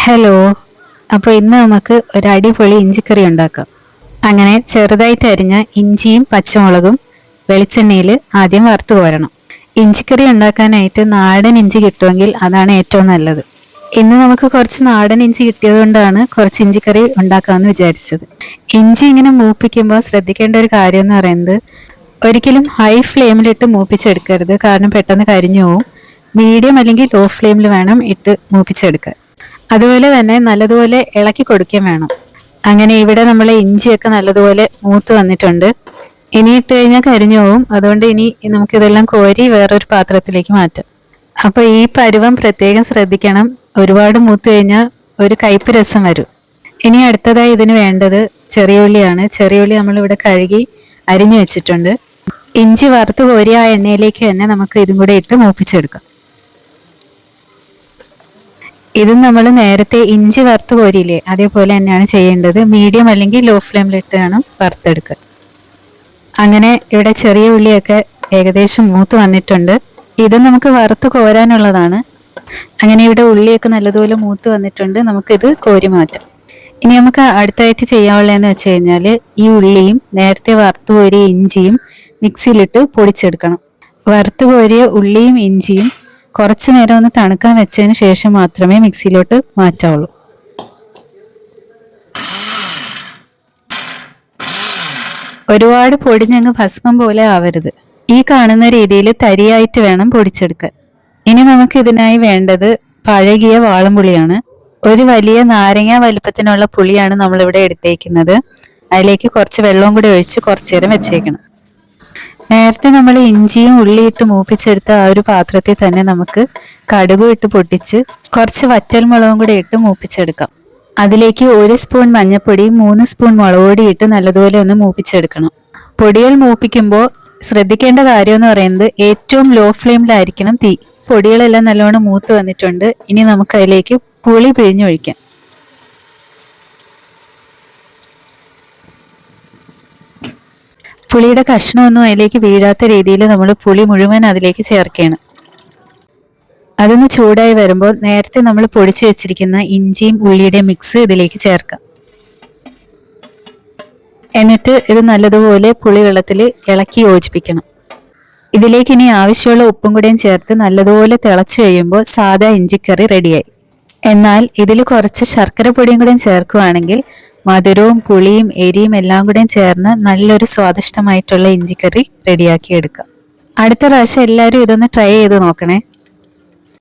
Hello. അപ്പോൾ ഇന്ന് നമുക്ക് ഒരു അടിപൊളി ഇഞ്ചിക്കറി ഉണ്ടാക്കാം. അങ്ങനെ ചെറുതായിട്ട് അരിഞ്ഞ ഇഞ്ചിയും പച്ചമുളകും വെളിച്ചെണ്ണയിൽ ആദ്യം വറുത്ത് കോരണം. ഇഞ്ചിക്കറി ഉണ്ടാക്കാനായിട്ട് നാടൻ ഇഞ്ചി കിട്ടുമെങ്കിൽ അതാണ് ഏറ്റവും നല്ലത്. ഇന്ന് നമുക്ക് കുറച്ച് നാടൻ ഇഞ്ചി കിട്ടിയതുകൊണ്ടാണ് കുറച്ച് ഇഞ്ചിക്കറി ഉണ്ടാക്കാമെന്ന് വിചാരിച്ചത്. ഇഞ്ചി ഇങ്ങനെ മൂപ്പിക്കുമ്പോൾ ശ്രദ്ധിക്കേണ്ട ഒരു കാര്യം എന്ന് പറയുന്നത്, ഒരിക്കലും ഹൈ ഫ്ലെയിമിലിട്ട് മൂപ്പിച്ചെടുക്കരുത്, കാരണം പെട്ടെന്ന് കരിഞ്ഞു പോവും. മീഡിയം അല്ലെങ്കിൽ ലോ ഫ്ലെയിമിൽ വേണം ഇട്ട് മൂപ്പിച്ചെടുക്കാൻ. അതുപോലെ തന്നെ നല്ലതുപോലെ ഇളക്കി കൊടുക്കുകയും വേണം. അങ്ങനെ ഇവിടെ നമ്മൾ ഇഞ്ചിയൊക്കെ നല്ലതുപോലെ മൂത്ത് വന്നിട്ടുണ്ട്. ഇനി ഇട്ട് കഴിഞ്ഞാൽ കരിഞ്ഞു പോവും. അതുകൊണ്ട് ഇനി നമുക്കിതെല്ലാം കോരി വേറൊരു പാത്രത്തിലേക്ക് മാറ്റാം. അപ്പോൾ ഈ പരുവം പ്രത്യേകം ശ്രദ്ധിക്കണം. ഒരുപാട് മൂത്ത് കഴിഞ്ഞാൽ ഒരു കയ്പ്പ് രസം വരും. ഇനി അടുത്തതായി ഇതിന് വേണ്ടത് ചെറിയ ഉള്ളിയാണ്. ചെറിയ ഉള്ളി നമ്മളിവിടെ കഴുകി അരിഞ്ഞു വെച്ചിട്ടുണ്ട്. ഇഞ്ചി വറുത്ത് കോരി ആ എണ്ണയിലേക്ക് തന്നെ നമുക്ക് ഇതും കൂടെ ഇട്ട് മൂപ്പിച്ചെടുക്കാം. ഇത് നമ്മൾ നേരത്തെ ഇഞ്ചി വറുത്ത് കോരിയില്ലേ, അതേപോലെ തന്നെയാണ് ചെയ്യേണ്ടത്. മീഡിയം അല്ലെങ്കിൽ ലോ ഫ്ലെയിമിലിട്ട് വേണം വറുത്തെടുക്കുക. അങ്ങനെ ഇവിടെ ചെറിയ ഉള്ളിയൊക്കെ ഏകദേശം മൂത്ത് വന്നിട്ടുണ്ട്. ഇത് നമുക്ക് വറുത്ത് കോരാനുള്ളതാണ്. അങ്ങനെ ഇവിടെ ഉള്ളിയൊക്കെ നല്ലതുപോലെ മൂത്ത് വന്നിട്ടുണ്ട്. നമുക്കിത് കോരി മാറ്റാം. ഇനി നമുക്ക് അടുത്തായിട്ട് ചെയ്യാനുള്ളതെന്ന് വെച്ച് കഴിഞ്ഞാൽ, ഈ ഉള്ളിയും നേരത്തെ വറുത്ത് കോരിയ ഇഞ്ചിയും മിക്സിയിലിട്ട് പൊടിച്ചെടുക്കണം. വറുത്ത് കോരിയ ഉള്ളിയും ഇഞ്ചിയും കുറച്ചു നേരം ഒന്ന് തണുക്കാൻ വെച്ചതിന് ശേഷം മാത്രമേ മിക്സിയിലോട്ട് മാറ്റാവുള്ളൂ. ഒരുപാട് പൊടിഞ്ഞങ്ങ് ഭസ്മം പോലെ ആവരുത്. ഈ കാണുന്ന രീതിയിൽ തരിയായിട്ട് വേണം പൊടിച്ചെടുക്കാൻ. ഇനി നമുക്ക് ഇതിനായി വേണ്ടത് പഴകിയ വാളംപുളിയാണ്. ഒരു വലിയ നാരങ്ങ വലുപ്പത്തിനുള്ള പുളിയാണ് നമ്മളിവിടെ എടുത്തേക്കുന്നത്. അതിലേക്ക് കുറച്ച് വെള്ളവും കൂടി ഒഴിച്ച് കുറച്ചു നേരം വെച്ചേക്കണം. നേരത്തെ നമ്മൾ ഇഞ്ചിയും ഉള്ളിയിട്ട് മൂപ്പിച്ചെടുത്ത ആ ഒരു പാത്രത്തിൽ തന്നെ നമുക്ക് കടുകും ഇട്ട് പൊട്ടിച്ച് കുറച്ച് വറ്റൽമുളകും കൂടെ ഇട്ട് മൂപ്പിച്ചെടുക്കാം. അതിലേക്ക് 1 സ്പൂൺ മഞ്ഞൾപ്പൊടി, 3 സ്പൂൺ മുളക് പൊടി ഇട്ട് നല്ലതുപോലെ ഒന്ന് മൂപ്പിച്ചെടുക്കണം. പൊടികൾ മൂപ്പിക്കുമ്പോൾ ശ്രദ്ധിക്കേണ്ട കാര്യം എന്ന് പറയുന്നത്, ഏറ്റവും ലോ ഫ്ലെയിമിലായിരിക്കണം തീ. പൊടികളെല്ലാം നല്ലോണം മൂത്ത് വന്നിട്ടുണ്ട്. ഇനി നമുക്ക് അതിലേക്ക് പുളി പിഴിഞ്ഞൊഴിക്കാം. പുളിയുടെ കഷ്ണമൊന്നും അതിലേക്ക് വീഴാത്ത രീതിയിൽ നമ്മൾ പുളി മുഴുവൻ അതിലേക്ക് ചേർക്കണം. അതൊന്ന് ചൂടായി വരുമ്പോൾ നേരത്തെ നമ്മൾ പൊടിച്ചു വെച്ചിരിക്കുന്ന ഇഞ്ചിയും ഉള്ളിയുടെ മിക്സ് ഇതിലേക്ക് ചേർക്കാം. എന്നിട്ട് ഇത് നല്ലതുപോലെ പുളി വെള്ളത്തിൽ ഇളക്കി യോജിപ്പിക്കണം. ഇതിലേക്ക് ഇനി ആവശ്യമുള്ള ഉപ്പും കൂടെയും ചേർത്ത് നല്ലതുപോലെ തിളച്ചു കഴിയുമ്പോൾ സാദാ ഇഞ്ചിക്കറി റെഡിയായി. എന്നാൽ ഇതിൽ കുറച്ച് ശർക്കര പൊടിയും കൂടെയും ചേർക്കുകയാണെങ്കിൽ മധുരവും പുളിയും എരിയും എല്ലാം കൂടെയും ചേർന്ന് നല്ലൊരു സ്വാദിഷ്ടമായിട്ടുള്ള ഇഞ്ചിക്കറി റെഡിയാക്കി എടുക്കാം. അടുത്ത പ്രാവശ്യം എല്ലാവരും ഇതൊന്ന് ട്രൈ ചെയ്ത് നോക്കണേ.